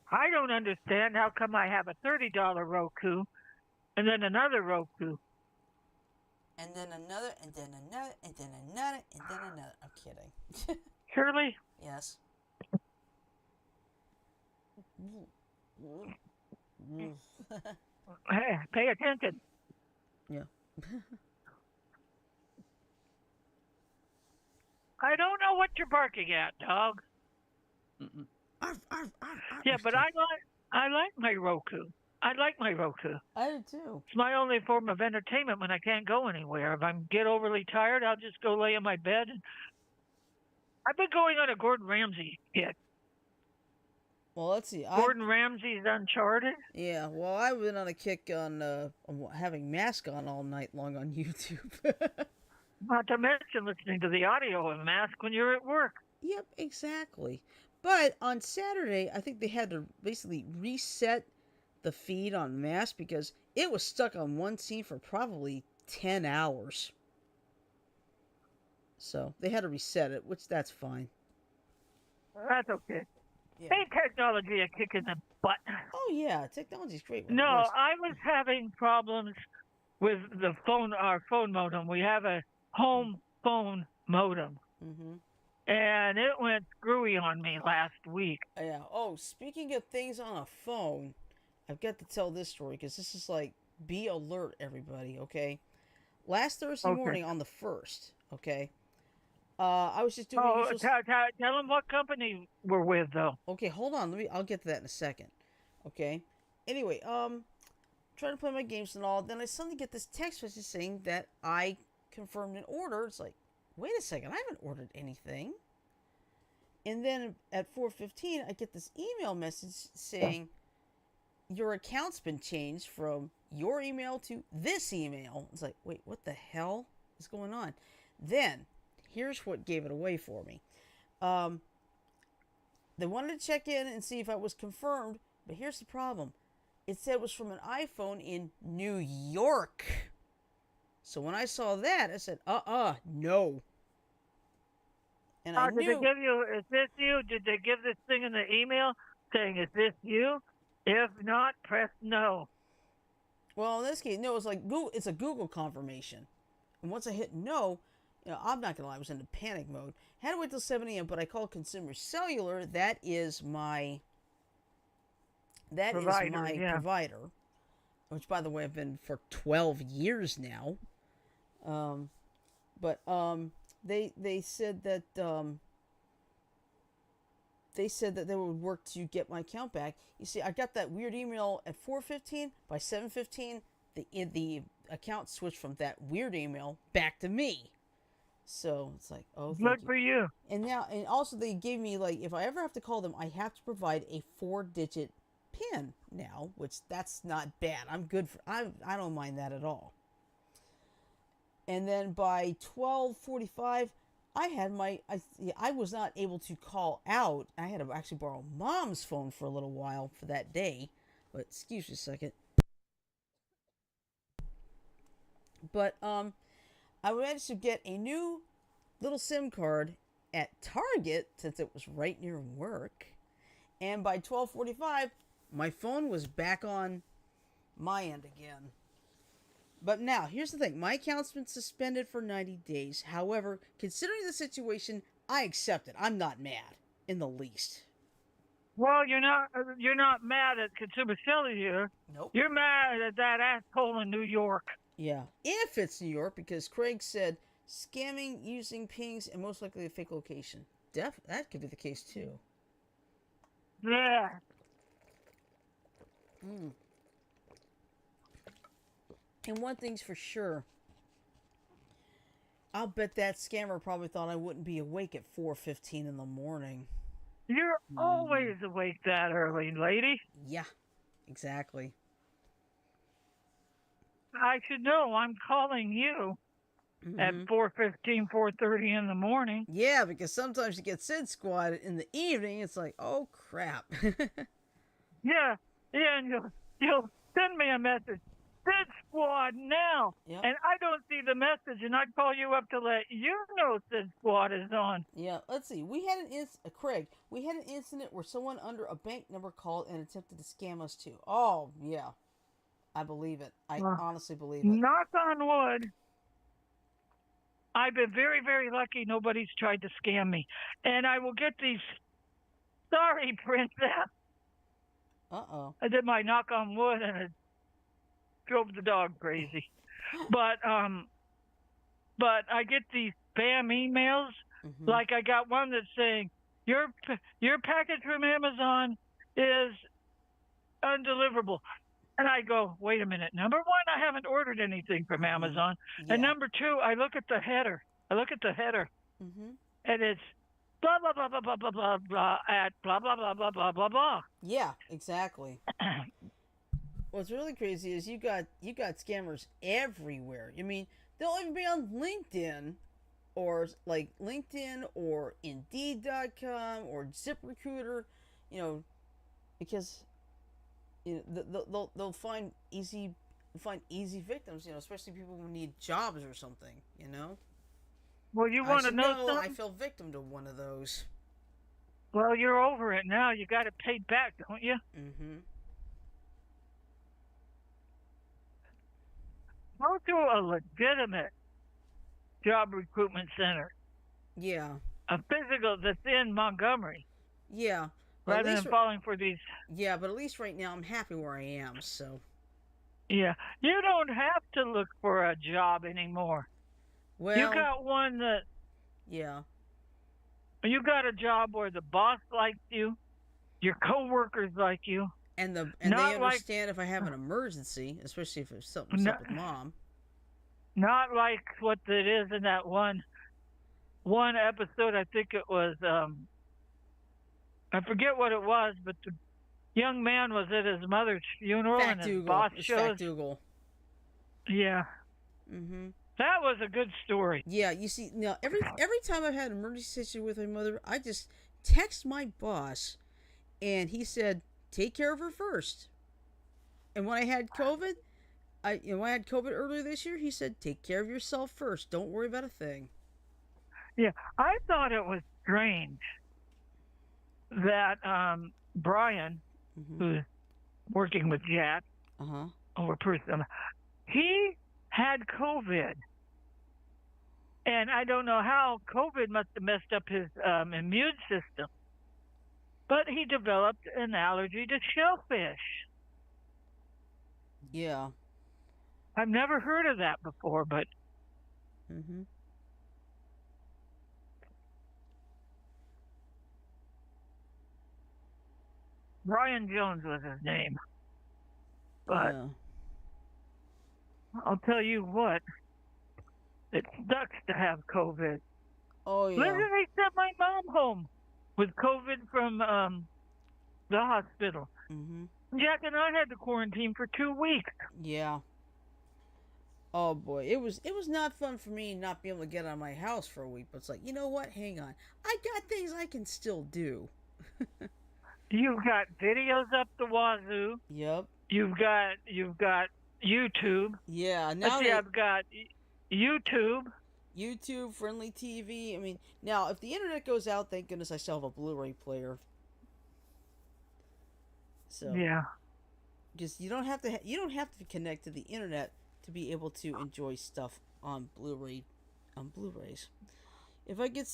S2: I don't understand how come I have a $30 Roku and then another Roku.
S1: And then another, and then another, and then another, and then another. I'm kidding.
S2: Shirley?
S1: Yes.
S2: Hey, pay attention.
S1: Yeah.
S2: I don't know what you're barking at, dog. Yeah, but I like my Roku. I like my Roku.
S1: I do too.
S2: It's my only form of entertainment when I can't go anywhere. If I get overly tired, I'll just go lay in my bed. I've been going on a Gordon Ramsay kick.
S1: Well, let's see.
S2: Gordon Ramsay's Uncharted.
S1: Yeah, well, I've been on a kick on having Mask on all night long on YouTube.
S2: Not to mention listening to the audio of Mask when you're at work.
S1: Yep, exactly. But on Saturday, I think they had to basically reset the feed on Mask because it was stuck on one scene for probably 10 hours. So they had to reset it, which that's fine.
S2: That's okay.
S1: Yeah.
S2: Ain't technology a kick in the butt?
S1: Oh yeah, technology's great.
S2: No, I was having problems with the phone, our phone modem. We have a home phone modem. And it went screwy on me last week.
S1: Yeah. Oh, speaking of things on a phone, I've got to tell this story because this is like, be alert, everybody, okay? Last Thursday morning on the 1st, okay? I was just doing.
S2: Tell them what company we're with, though.
S1: Okay, hold on. I'll get to that in a second. Okay. Anyway, trying to play my games and all. Then I suddenly get this text message saying that I confirmed an order. It's like, wait a second, I haven't ordered anything. And then at 4:15, I get this email message saying your account's been changed from your email to this email. It's like, wait, what the hell is going on? Then. Here's what gave it away for me. They wanted to check in and see if I was confirmed, but here's the problem. It said it was from an iPhone in New York. So when I saw that, I said, no. And I knew.
S2: Did they give you, is this you? Did they give this thing in the email saying, is this you? If not, press no.
S1: Well, in this case, no, it's like Google, it's a Google confirmation. And once I hit no, I'm not going to lie, I was in panic mode. Had to wait till 7 a.m., but I called Consumer Cellular. That is my provider, which, by the way, I've been for 12 years now. But they said that they would work to get my account back. You see, I got that weird email at 4:15. By 7:15, the account switched from that weird email back to me. So it's like, oh,
S2: good for you.
S1: And also they gave me, like, if I ever have to call them, I have to provide a 4-digit PIN now, which that's not bad. I'm good for. I don't mind that at all. And then by 12:45, I was not able to call out. I had to actually borrow Mom's phone for a little while for that day. But excuse me a second. But I managed to get a new little SIM card at Target since it was right near work. And by 12:45, my phone was back on my end again. But now, here's the thing. My account's been suspended for 90 days. However, considering the situation, I accept it. I'm not mad in the least.
S2: Well, you're not mad at Consumer Cellular.
S1: Nope.
S2: You're mad at that asshole in New York.
S1: Yeah. If it's New York, because Craig said scamming using pings and most likely a fake location. That could be the case too.
S2: Yeah.
S1: And one thing's for sure. I'll bet that scammer probably thought I wouldn't be awake at 4:15 in the morning.
S2: You're always awake that early, lady.
S1: Yeah, exactly.
S2: I should know. I'm calling you at 4:15, 4:30 in the morning.
S1: Yeah, because sometimes you get Sid Squad in the evening. It's like, oh crap.
S2: Yeah, and you'll send me a message. Sid Squad now.
S1: Yep.
S2: And I don't see the message, and I call you up to let you know Sid Squad is on.
S1: Yeah, let's see. We had Craig, we had an incident where someone under a bank number called and attempted to scam us too. Oh, yeah. I believe it. I honestly believe it.
S2: Knock on wood. I've been very, very lucky nobody's tried to scam me. And I will get these. Sorry, Princess.
S1: Uh-oh.
S2: I did my knock on wood and it drove the dog crazy. But I get these spam emails. Like I got one that's saying your package from Amazon is undeliverable. And I go, wait a minute. Number one, I haven't ordered anything from Amazon. Yeah. And number two, I look at the header. And it's blah, blah, blah, blah, blah, blah, blah, blah, at blah, blah, blah, blah, blah, blah, blah.
S1: Yeah, exactly. What's really crazy is you got scammers everywhere. I mean, they'll even be on LinkedIn or Indeed.com or ZipRecruiter, because they'll find easy victims, especially people who need jobs or something,
S2: Well, you want to know something?
S1: I fell victim to one of those.
S2: Well, you're over it now. You got it paid back, don't you? Go to a legitimate job recruitment center.
S1: Yeah.
S2: A physical that's in Montgomery.
S1: Yeah.
S2: Rather than falling for these.
S1: Yeah, but at least right now I'm happy where I am, so.
S2: Yeah. You don't have to look for a job anymore.
S1: Well.
S2: You got one that.
S1: Yeah.
S2: You got a job where the boss likes you, your coworkers like you.
S1: And they understand if I have an emergency, especially if something's up with Mom.
S2: Not like what it is in that one episode. I think it was. I forget what it was, but the young man was at his mother's funeral, and his boss shows. Yeah. That was a good story.
S1: Yeah, you see, now every time I've had an emergency situation with my mother, I just text my boss, and he said, "Take care of her first." And when I had COVID, earlier this year, he said, "Take care of yourself first. Don't worry about a thing."
S2: Yeah, I thought it was strange that Brian, who's working with Jack, or person, he had COVID. And I don't know how COVID must have messed up his immune system. But he developed an allergy to shellfish.
S1: Yeah.
S2: I've never heard of that before, but... Brian Jones was his name. But I'll tell you what, it sucks to have COVID.
S1: Oh, yeah.
S2: Listen, they sent my mom home with COVID from the hospital. Jack and I had to quarantine for 2 weeks.
S1: Yeah. Oh boy, it was not fun for me not being able to get out of my house for a week. But it's like, you know what? Hang on, I got things I can still do.
S2: You've got videos up the wazoo.
S1: Yep.
S2: You've got YouTube.
S1: Yeah.
S2: Let's
S1: Now
S2: see, I've got YouTube.
S1: YouTube, friendly TV. I mean, now if the internet goes out, thank goodness I still have a Blu-ray player. So
S2: Yeah.
S1: because you don't have to connect to the internet to be able to enjoy stuff on Blu-rays. If I get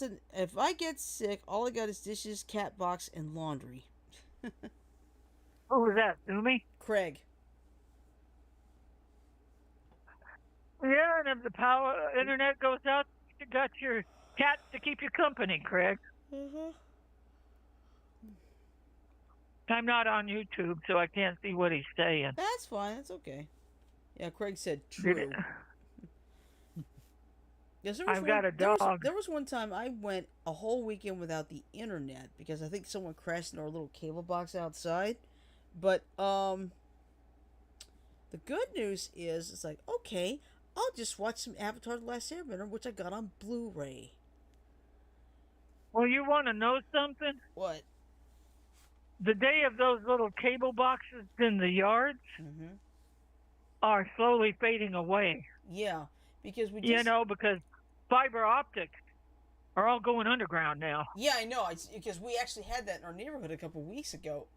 S1: sick, all I got is dishes, cat box, and laundry.
S2: Who was that? Sumi?
S1: Craig.
S2: Yeah, and if the internet goes out, you got your cats to keep you company, Craig. I'm not on YouTube, so I can't see what he's saying.
S1: That's fine. That's okay. Yeah, Craig said true. Yes,
S2: I've got a dog.
S1: There was one time I went a whole weekend without the internet because I think someone crashed in our little cable box outside. But the good news is, it's like, okay, I'll just watch some Avatar: The Last Airbender, which I got on Blu-ray.
S2: Well, you want to know something?
S1: What?
S2: The day of those little cable boxes in the yards are slowly fading away.
S1: Yeah, because
S2: because fiber optics are all going underground now.
S1: Yeah, I know. Because we actually had that in our neighborhood a couple weeks ago.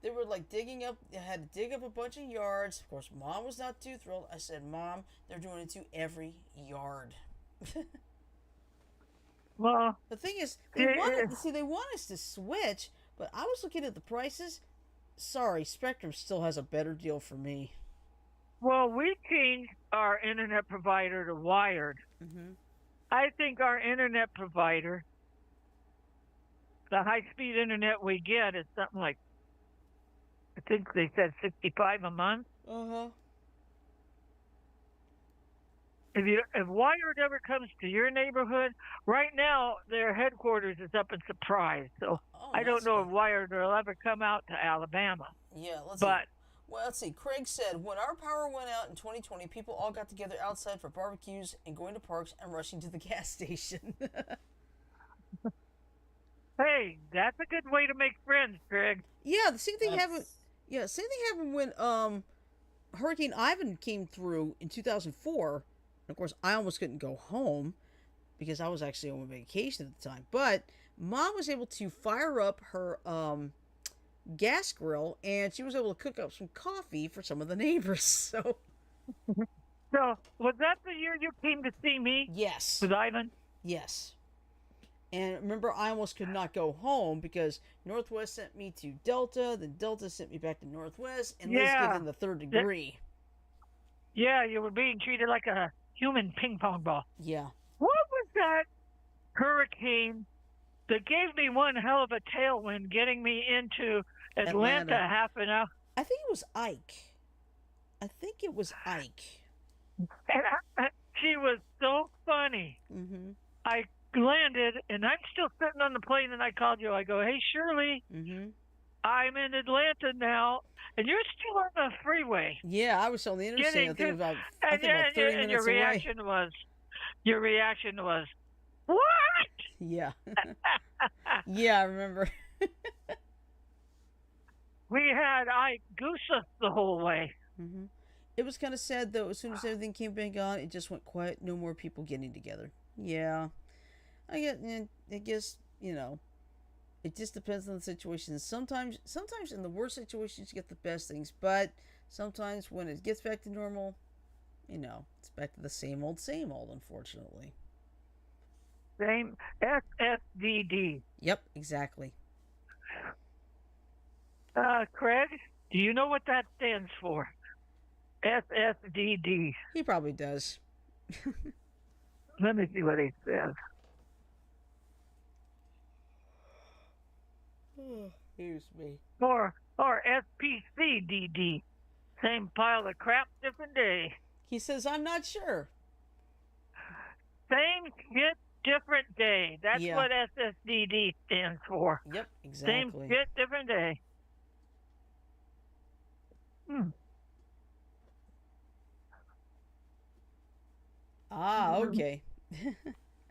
S1: They were like had to dig up a bunch of yards. Of course, Mom was not too thrilled. I said, Mom, they're doing it to every yard.
S2: Well,
S1: the thing is, they want us to switch, but I was looking at the prices. Sorry, Spectrum still has a better deal for me.
S2: Well, we changed our internet provider to wired. I think our internet provider, the high-speed internet we get, is something like, I think they said $65 a month. If wired ever comes to your neighborhood, right now their headquarters is up in Surprise, so I don't know if wired will ever come out to Alabama.
S1: Yeah, let's see. Craig said, when our power went out in 2020, people all got together outside for barbecues and going to parks and rushing to the gas station.
S2: Hey, that's a good way to make friends, Craig.
S1: Yeah, the same thing happened. Yeah, same thing happened when Hurricane Ivan came through in 2004. And of course, I almost couldn't go home because I was actually on vacation at the time. But Mom was able to fire up her gas grill, and she was able to cook up some coffee for some of the neighbors. So
S2: was that the year you came to see me?
S1: Yes.
S2: With Ivan?
S1: Yes. And remember, I almost could not go home because Northwest sent me to Delta, then Delta sent me back to Northwest, and Liz gave them the third degree.
S2: Yeah, you were being treated like a human ping pong ball.
S1: Yeah.
S2: What was that hurricane that gave me one hell of a tailwind getting me into Atlanta half an hour?
S1: I think it was Ike.
S2: And she was so funny. I landed, and I'm still sitting on the plane, and I called you. I go, hey, Shirley, I'm in Atlanta now, and you're still on the freeway.
S1: Yeah, I was on the interstate. I think about 30
S2: and
S1: minutes away.
S2: Your reaction was, what?
S1: Yeah. Yeah, I remember.
S2: We had Ike goose us the whole way.
S1: It was kind of sad, though. As soon as everything came back on, it just went quiet. No more people getting together. Yeah. I guess, it just depends on the situation. Sometimes in the worst situations, you get the best things. But sometimes when it gets back to normal, it's back to the same old, unfortunately.
S2: Same SSDD.
S1: Yep, exactly.
S2: Craig, do you know what that stands for? SSDD.
S1: He probably does.
S2: Let me see what he says.
S1: Excuse me.
S2: Or SPCDD. Same pile of crap, different day.
S1: He says, I'm not sure.
S2: Same shit, different day. That's what SSDD stands for.
S1: Yep, exactly.
S2: Same shit, different day.
S1: Ah, okay.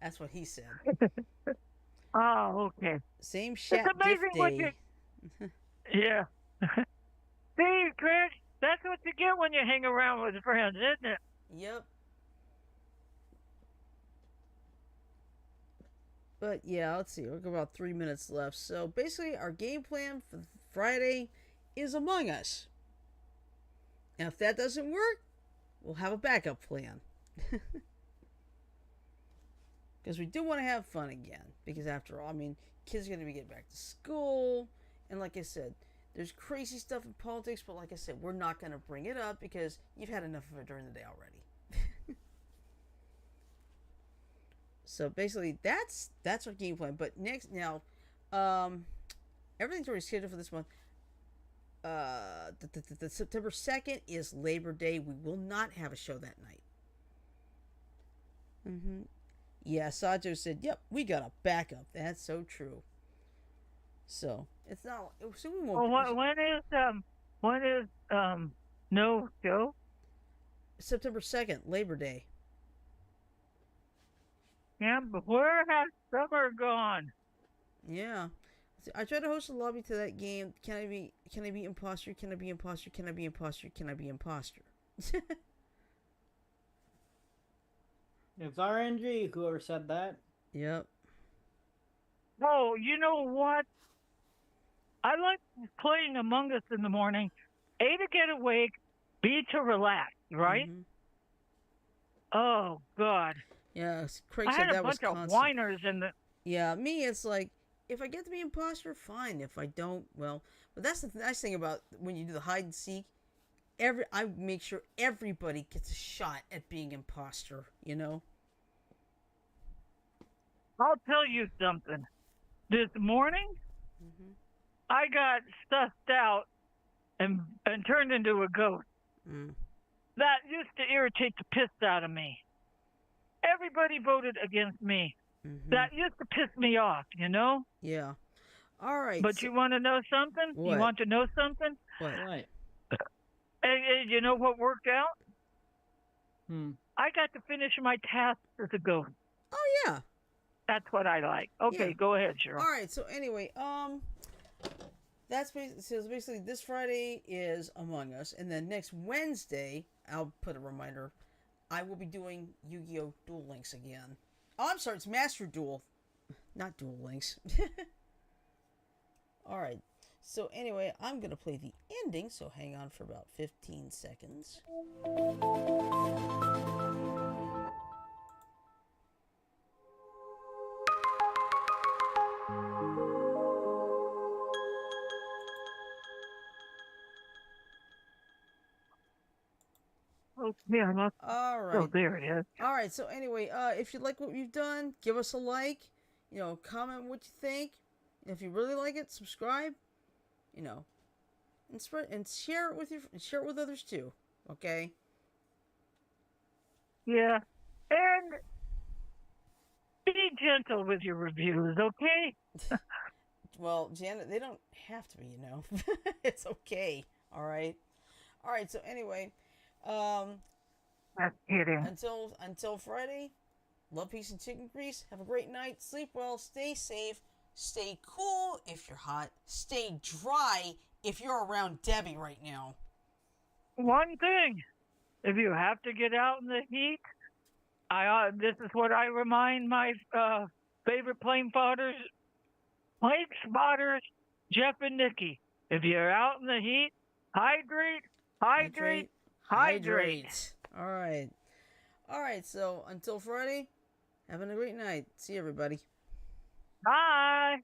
S1: That's what he said.
S2: Oh, okay.
S1: Same
S2: It's
S1: chat diff
S2: amazing what you.
S1: day.
S2: Yeah. See, Chris, that's what you get when you hang around with friends, isn't it?
S1: Yep. But yeah, let's see. We've got about 3 minutes left. So basically, our game plan for Friday is Among Us. Now, if that doesn't work, we'll have a backup plan. Because we do want to have fun again. Because after all, I mean, kids are going to be getting back to school. And like I said, there's crazy stuff in politics. But like I said, we're not going to bring it up because you've had enough of it during the day already. So basically, that's our game plan. But next, now, everything's already scheduled for this month. The September 2nd is Labor Day. We will not have a show that night. Mm-hmm. Yeah, Sajo said, "Yep, we got a backup." That's so true. So it's not. So we won't.
S2: Well, when is no show?
S1: September 2nd, Labor Day.
S2: Yeah, but where has summer gone?
S1: Yeah. I tried to host a lobby to that game. Can I be imposter? Can I be imposter? Can I be imposter? Can I be imposter?
S3: It's RNG, whoever said that.
S1: Yep.
S2: Oh, you know what? I like playing Among Us in the morning. A, to get awake. B, to relax, right?
S1: Mm-hmm.
S2: Oh, God.
S1: Yeah, Craig
S2: I
S1: said
S2: had a
S1: that was
S2: bunch of
S1: constant.
S2: whiners in the...
S1: Yeah, me, it's like, if I get to be imposter, fine. If I don't, well. But that's the nice thing about when you do the hide and seek. I make sure everybody gets a shot at being imposter, you know?
S2: I'll tell you something. This morning, I got stuffed out and turned into a ghost. That used to irritate the piss out of me. Everybody voted against me. That used to piss me off, you know?
S1: Yeah. All right.
S2: But you want to know something?
S1: What?
S2: You want to know something?
S1: What?
S2: And you know what worked out? I got to finish my task as a ghost.
S1: Oh, yeah.
S2: That's what I like. Okay,
S1: Yeah.
S2: Go ahead, Cheryl.
S1: All right. So anyway, that's basically this Friday is Among Us, and then next Wednesday, I'll put a reminder. I will be doing Yu-Gi-Oh! Duel Links again. Oh, I'm sorry, it's Master Duel, not Duel Links. All right. So anyway, I'm gonna play the ending. So hang on for about 15 seconds.
S2: Oh, yeah.
S1: All right.
S2: Oh, there it is.
S1: All right. So anyway, if you like what we've done, give us a like. You know, comment what you think. If you really like it, subscribe. You know, and spread and share it with others too. Okay.
S2: Yeah, and be gentle with your reviews, okay?
S1: Well, Janet, they don't have to be. You know, it's okay. All right. All right. So anyway.
S2: That's kidding.
S1: Until Friday, love, peace, and chicken grease. Have a great night. Sleep well. Stay safe. Stay cool if you're hot. Stay dry if you're around Debbie right now.
S2: One thing, if you have to get out in the heat, this is what I remind my favorite plane spotters, Jeff and Nikki. If you're out in the heat, hydrate.
S1: All right. All right. So until Friday, having a great night. See you, everybody.
S2: Bye.